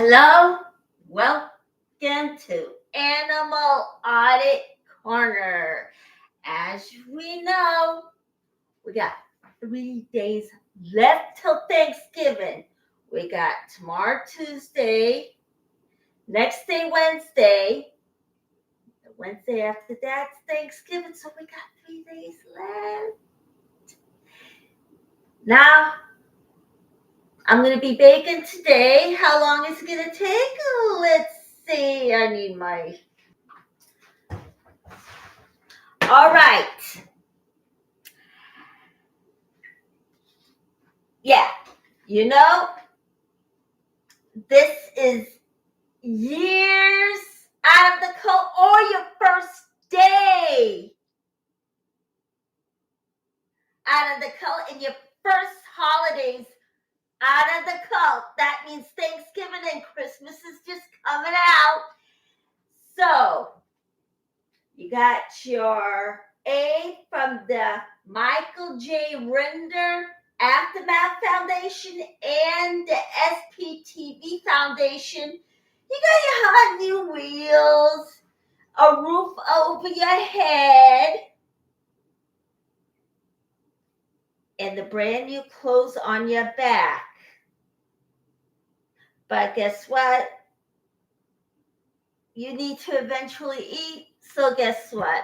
Hello, welcome to Animal Audit Corner. As we know, we got 3 days left till Thanksgiving. We got tomorrow, Tuesday, next day, Wednesday. The Wednesday after that's Thanksgiving, so we got 3 days left. Now, I'm going to be baking today. How long is it going to take? Let's see. I need my... All right. Yeah. You know, this is years out of the cult or your first day out of the cult and your first holidays out of the cult. That means Thanksgiving and Christmas is just coming out. So, you got your A from the Michael J. Rinder Aftermath Foundation and the SPTV Foundation. You got your hot new wheels, a roof over your head, and the brand new clothes on your back. But guess what? You need to eventually eat. So guess what?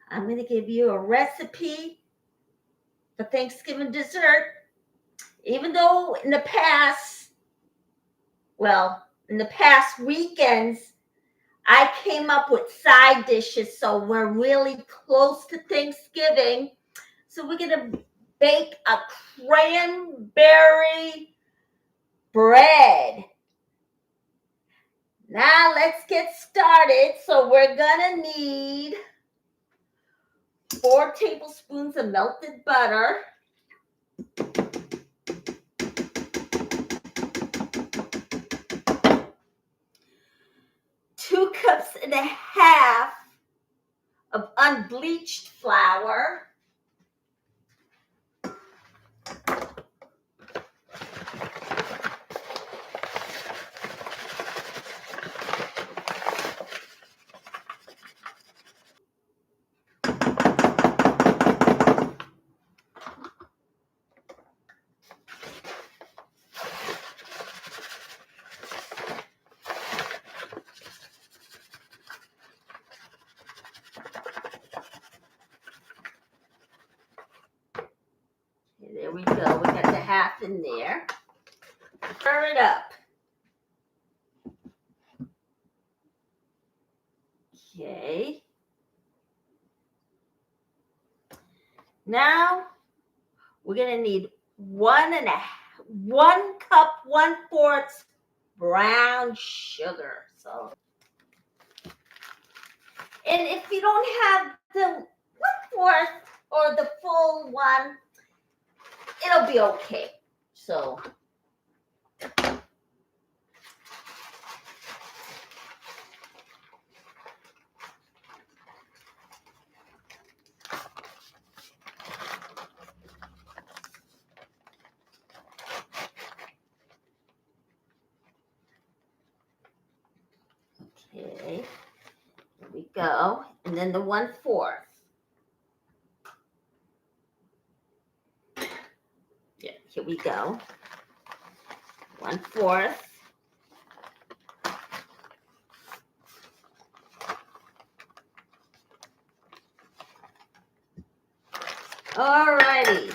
I'm going to give you a recipe for Thanksgiving dessert. Even though in the past weekends, I came up with side dishes, so we're really close to Thanksgiving. So we're going to bake a cranberry bread. Now let's get started. So we're going to need 4 tablespoons of melted butter, 2 cups and a half of unbleached flour, there we go. We got the half in there. Stir it up. Okay. Now we're gonna need 1 cup, 1/4 brown sugar. So, and if you don't have the 1/4 or the full one, it'll be okay. So, okay, here we go. And then the 1/4. Yeah, here we go. 1/4. Alrighty.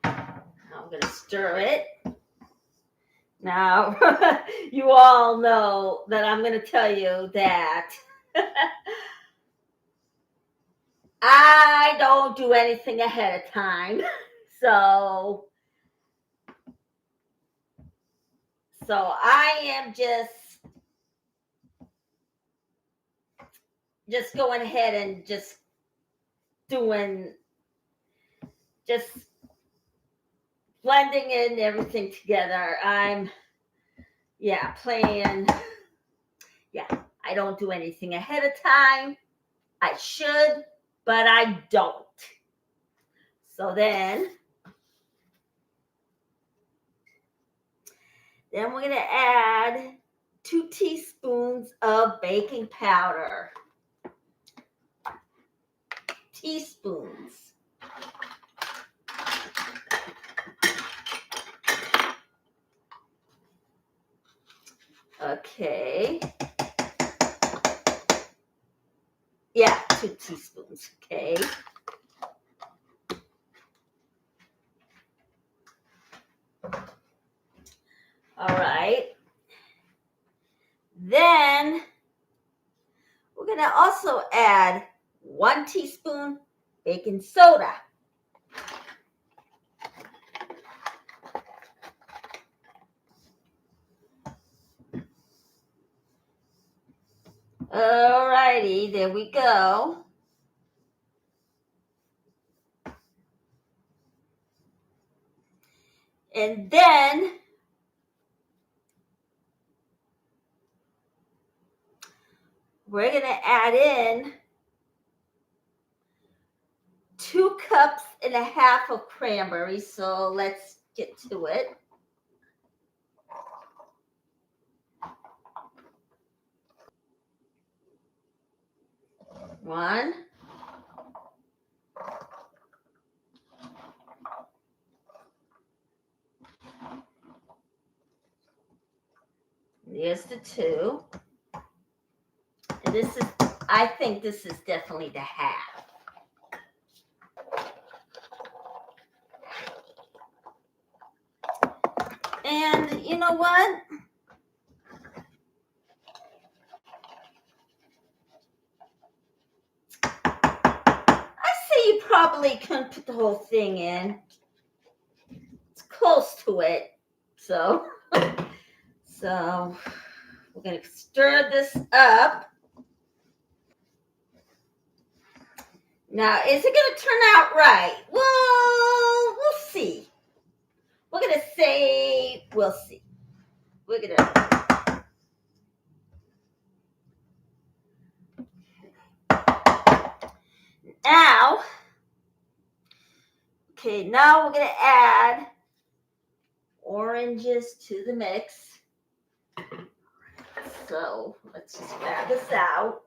I'm gonna stir it. Now, you all know that I'm going to tell you that I don't do anything ahead of time. So I am just going ahead and just blending in everything together. I don't do anything ahead of time. I should, but I don't. So then Then we're going to add 2 teaspoons of baking powder. Teaspoons. Okay. Yeah, 2 teaspoons. Okay. All right. Then we're going to also add 1 teaspoon baking soda. All righty, there we go. And then we're going to add in 2.5 cups of cranberries. So let's get to it. One. There's the 2. And this is, I think this is definitely the half. And you know what? I say you probably couldn't put the whole thing in. It's close to it. So we're going to stir this up. Now, is it going to turn out right? Well, we'll see. We're going to say we'll see. We're going to... Now we're going to add oranges to the mix. So let's just grab this out.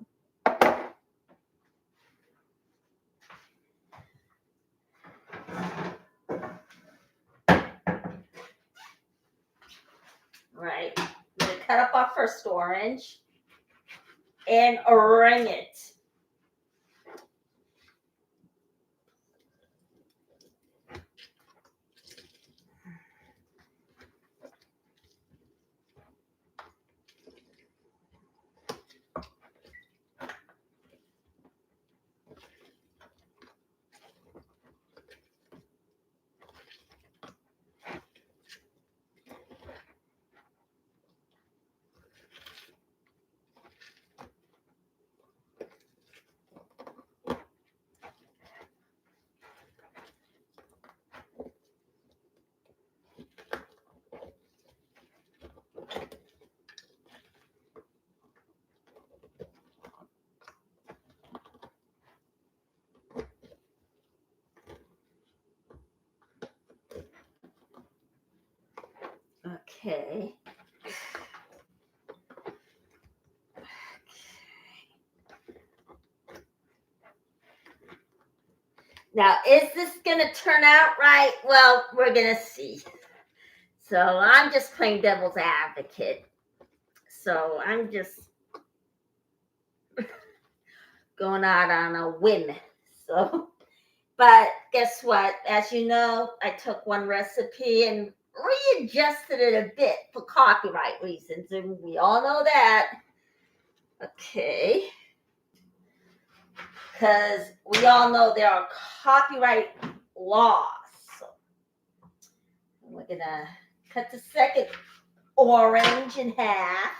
Right. We're going to cut up our first orange and ring it. Okay. Now, is this going to turn out right? Well, we're going to see. So I'm just playing devil's advocate. So I'm just going out on a whim. So, but guess what? As you know, I took one recipe and readjusted it a bit for copyright reasons, and we all know that. Okay. Because we all know there are copyright laws. So we're going to cut the second orange in half.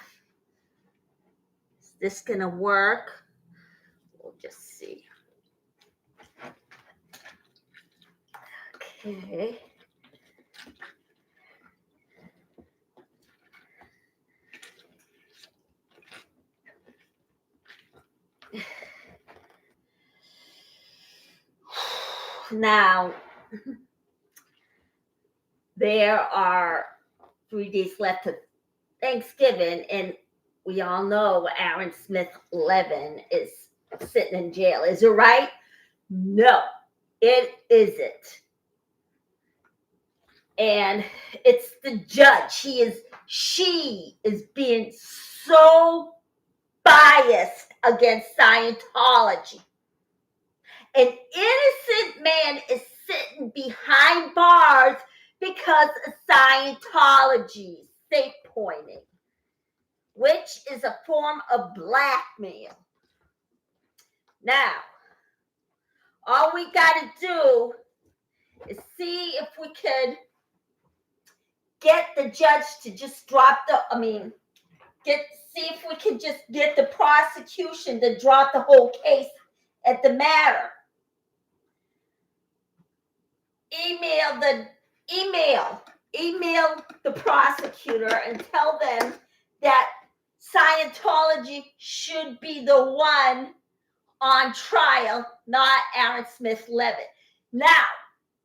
Is this going to work? We'll just see. Okay. Now, there are 3 days left to Thanksgiving, and we all know Aaron Smith Levin is sitting in jail. Is it right? No, it isn't. And it's the judge. She is being so biased against Scientology. An innocent man is sitting behind bars because of Scientology, safe pointing, which is a form of blackmail. Now, all we got to do is see if we could get the judge to just drop see if we can just get the prosecution to drop the whole case at the matter. Email the prosecutor and tell them that Scientology should be the one on trial, not Aaron Smith Levin. Now,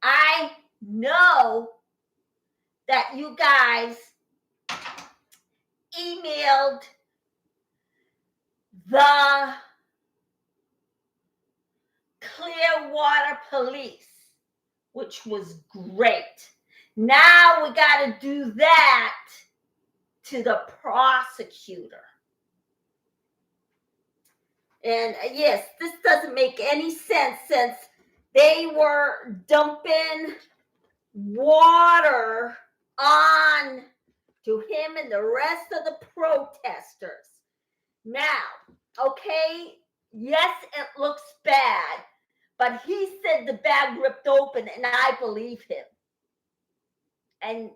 I know that you guys emailed the Clearwater Police, which was great. Now we got to do that to the prosecutor. And yes, this doesn't make any sense since they were dumping water on to him and the rest of the protesters. Now, okay, yes, it looks bad, but he said the bag ripped open, and I believe him. And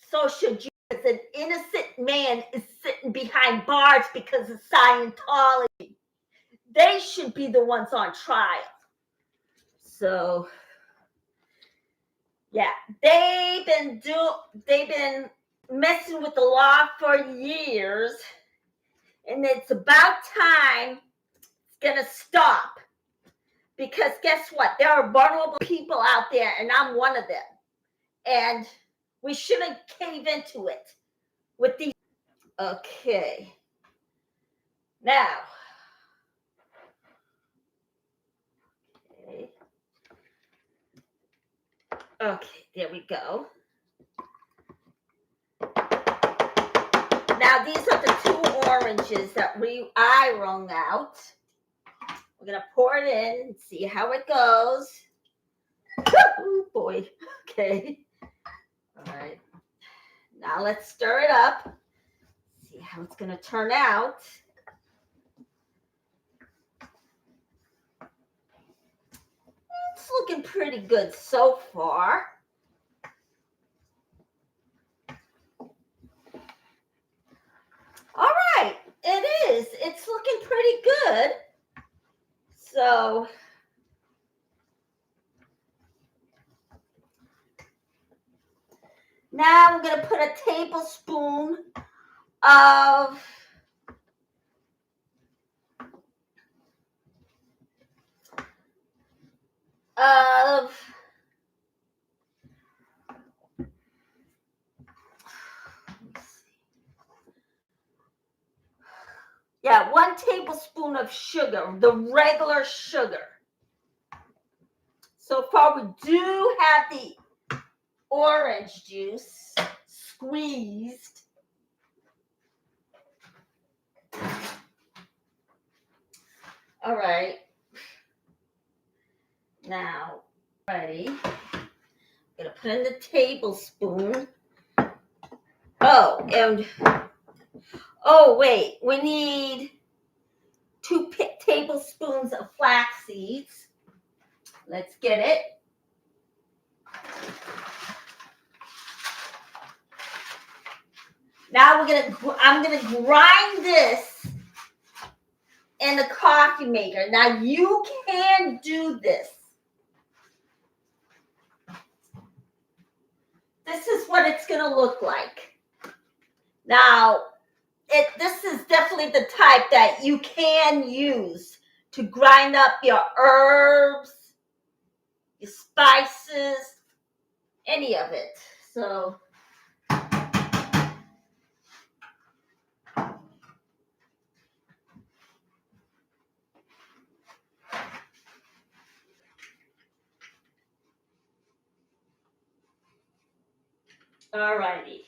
so should you. As an innocent man is sitting behind bars because of Scientology. They should be the ones on trial. So, yeah, they've been messing with the law for years, and it's about time it's gonna stop. Because guess what? There are vulnerable people out there, and I'm one of them. And we shouldn't cave into it with these. Okay. Now. Okay, there we go. Now these are the 2 oranges that I wrung out. We're gonna pour it in and see how it goes. Oh boy. Okay. All right. Now let's stir it up. See how it's gonna turn out. It's looking pretty good so far. All right, it is. It's looking pretty good. So now I'm going to put a tablespoon of yeah, 1 tablespoon of sugar, the regular sugar. So far, we do have the orange juice squeezed. All right. Now, ready. I'm going to put in the tablespoon. Oh, wait. We need 2 tablespoons of flax seeds. Let's get it. Now I'm gonna grind this in the coffee maker. Now you can do this. This is what it's gonna look like. Now, this is definitely the type that you can use to grind up your herbs, your spices, any of it. So All righty.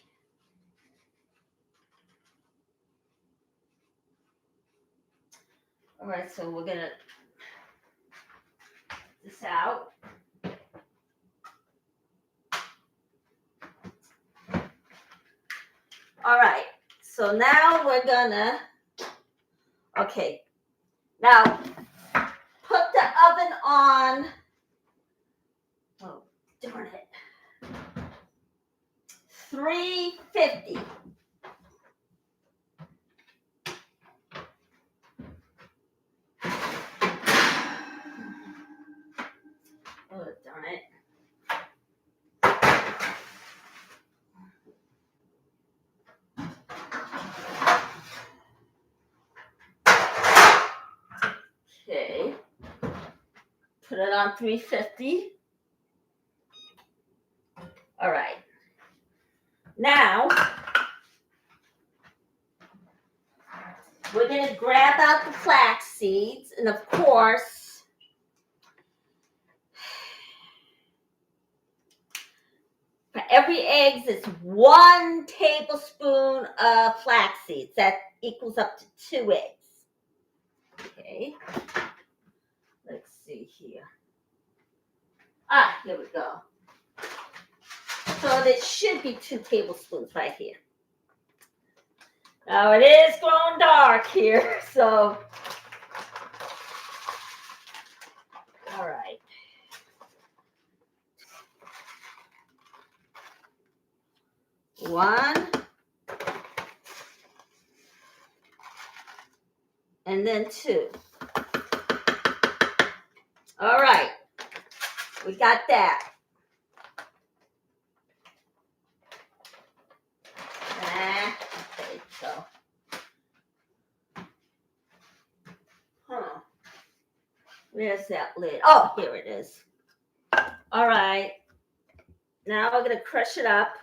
All right, so we're gonna this out. All right, so now we're gonna, okay, now put the oven on, oh, darn it, 350. Oh, darn it. Okay, put it on 350. All right. Now, we're going to grab out the flax seeds, and of course, for every egg, it's 1 tablespoon of flax seeds. That equals up to 2 eggs. Okay. Let's see here. Here we go. So there should be 2 tablespoons right here. Now it is growing dark here, so. All right. One. And then 2. All right. We got that. Okay, so. Where's that lid? Oh, here it is. All right. Now we're going to crush it up.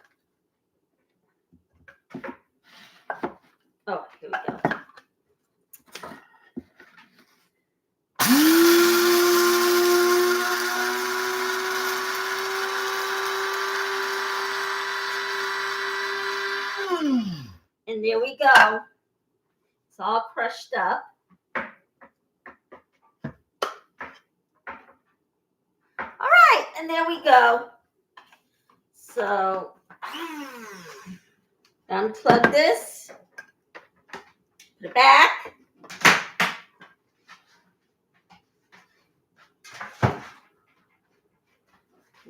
Oh, here we go. And there we go. It's all crushed up. All right, and there we go. So, unplug this. Put it back. I'm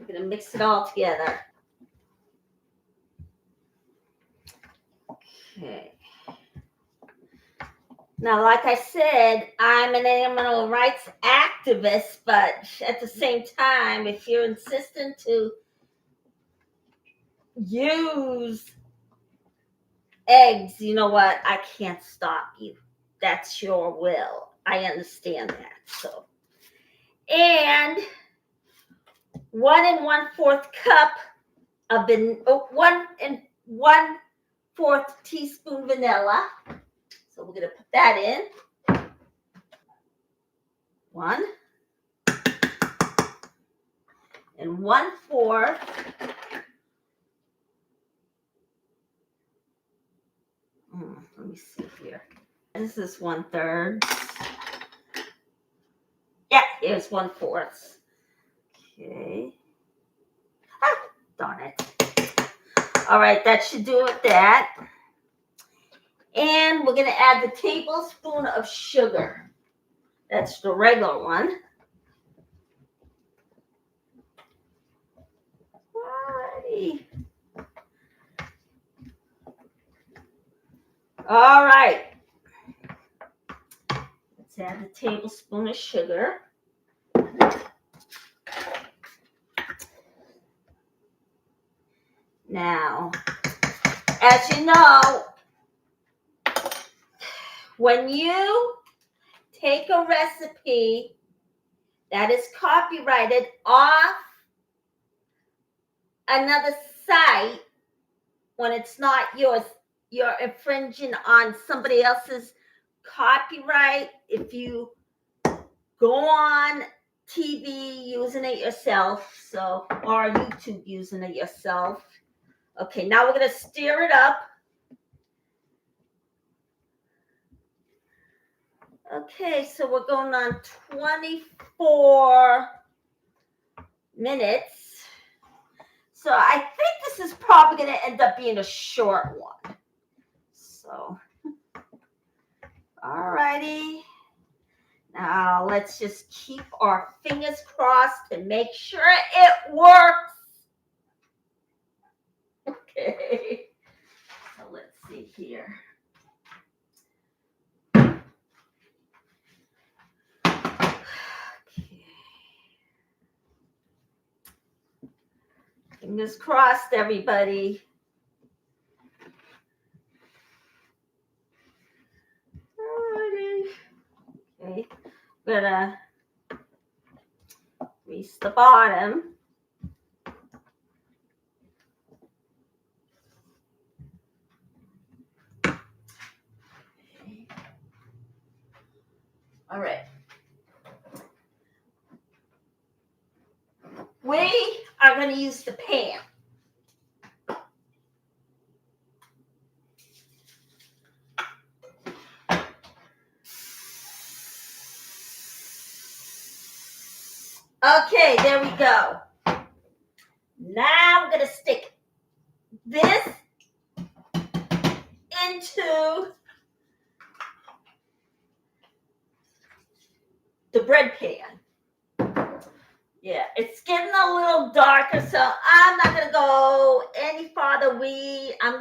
going to mix it all together. Okay. Now, like I said, I'm an animal rights activist, but at the same time, if you're insistent to use eggs, you know what? I can't stop you. That's your will. I understand that. So, and 1 1/4 cup of 1 1/4 teaspoon vanilla. So we're gonna put that in. 1 and 1/4. Let me see here. This is 1/3. Yeah, here's 1/4. Okay. Darn it. All right, that should do it that. And we're going to add the tablespoon of sugar. That's the regular one. Alrighty. All right. Let's add the tablespoon of sugar. Now, as you know, when you take a recipe that is copyrighted off another site, when it's not yours, you're infringing on somebody else's copyright. If you go on TV using it yourself, or YouTube using it yourself, Okay, now we're going to stir it up. Okay, so we're going on 24 minutes. So I think this is probably going to end up being a short one. So, all righty. Now let's just keep our fingers crossed and make sure it works. Okay. So let's see here. Okay. Fingers crossed, everybody. Alrighty. Okay. I'm gonna grease the bottom. Okay. All right. We are going to use the pan. Okay, there we go. Now I'm going to stick this into the bread pan. Yeah, it's getting a little darker, so I'm not going to go any farther. I'm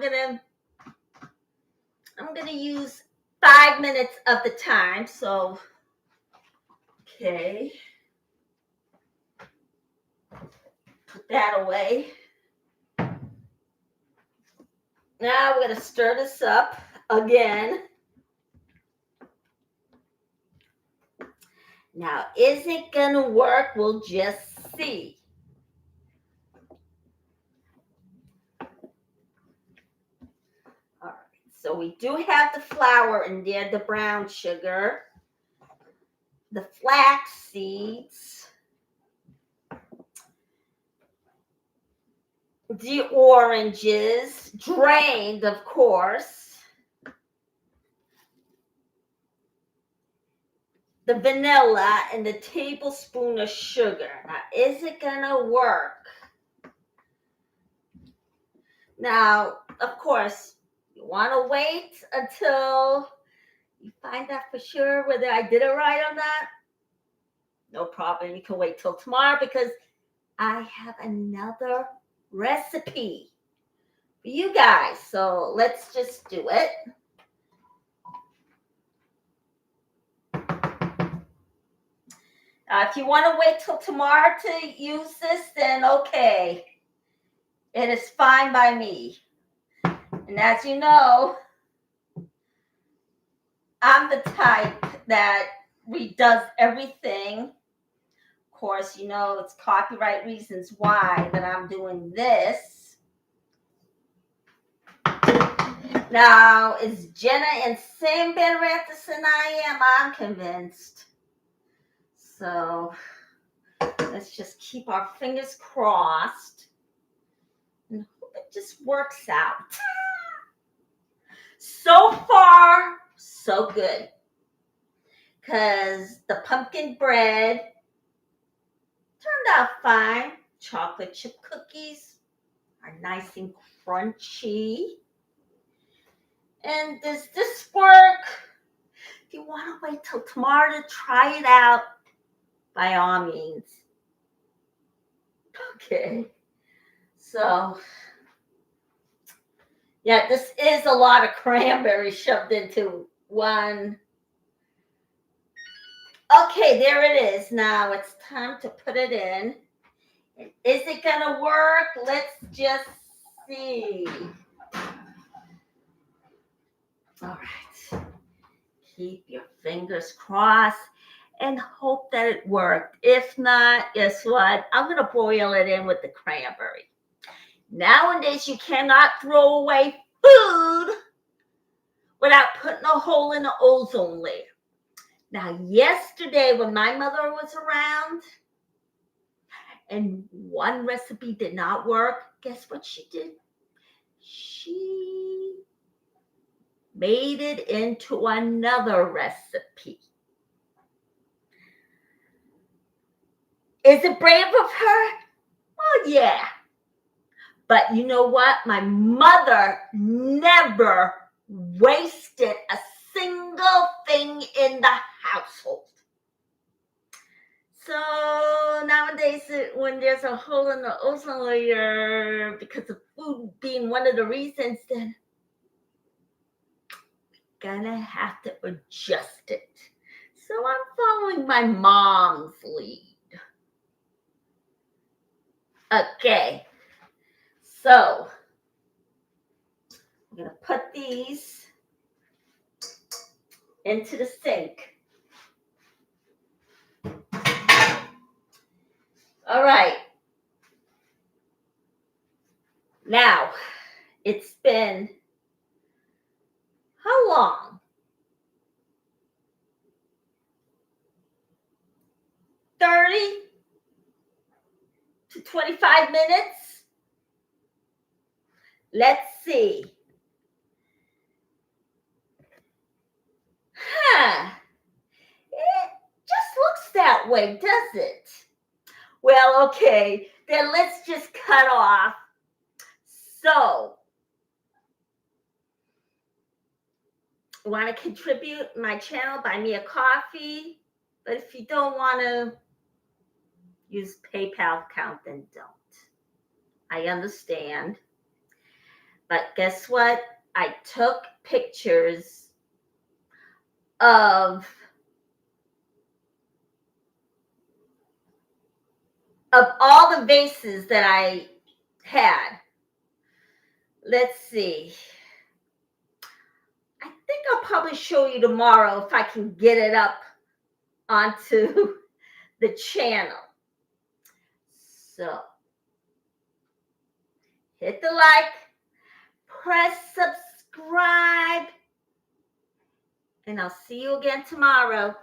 going to use 5 minutes of the time. So, okay. Put that away. Now we're going to stir this up again. Now, is it going to work? We'll just see. All right. So we do have the flour in there, the brown sugar, the flax seeds, the oranges, drained, of course, the vanilla, and the tablespoon of sugar. Now, is it gonna work? Now, of course, you want to wait until you find out for sure whether I did it right or not. No problem. You can wait till tomorrow because I have another recipe for you guys. So let's just do it. If you want to wait till tomorrow to use this, then okay. It is fine by me. And as you know, I'm the type that redoes everything. Of course, you know, it's copyright reasons why that I'm doing this. Now, is Jenna in same bed rest than I am? I'm convinced. So let's just keep our fingers crossed and hope it just works out. So far, so good. Because the pumpkin bread turned out fine. Chocolate chip cookies are nice and crunchy. And does this work? If you want to wait till tomorrow to try it out, by all means. Okay. So, yeah, this is a lot of cranberry shoved into one. Okay, there it is. Now it's time to put it in. Is it going to work? Let's just see. All right. Keep your fingers crossed and hope that it worked. If not, guess what? I'm going to boil it in with the cranberry. Nowadays, you cannot throw away food without putting a hole in the ozone layer. Now, yesterday when my mother was around and one recipe did not work, guess what she did? she made it into another recipe. Is it brave of her? Oh, yeah. But you know what? My mother never wasted a single thing in the household. So nowadays, when there's a hole in the ozone layer because of food being one of the reasons, then gonna have to adjust it. So I'm following my mom's lead. Okay, so I'm gonna put these into the sink. All right. Now, it's been how long? 30 to 25 minutes? Let's see. It just looks that way, does it? Well, okay, then let's just cut off. So, want to contribute my channel, buy me a coffee. But if you don't want to use PayPal account, then don't. I understand. But guess what? I took pictures of all the vases that I had. Let's see. I think I'll probably show you tomorrow if I can get it up onto the channel. So, hit the like, press subscribe, and I'll see you again tomorrow.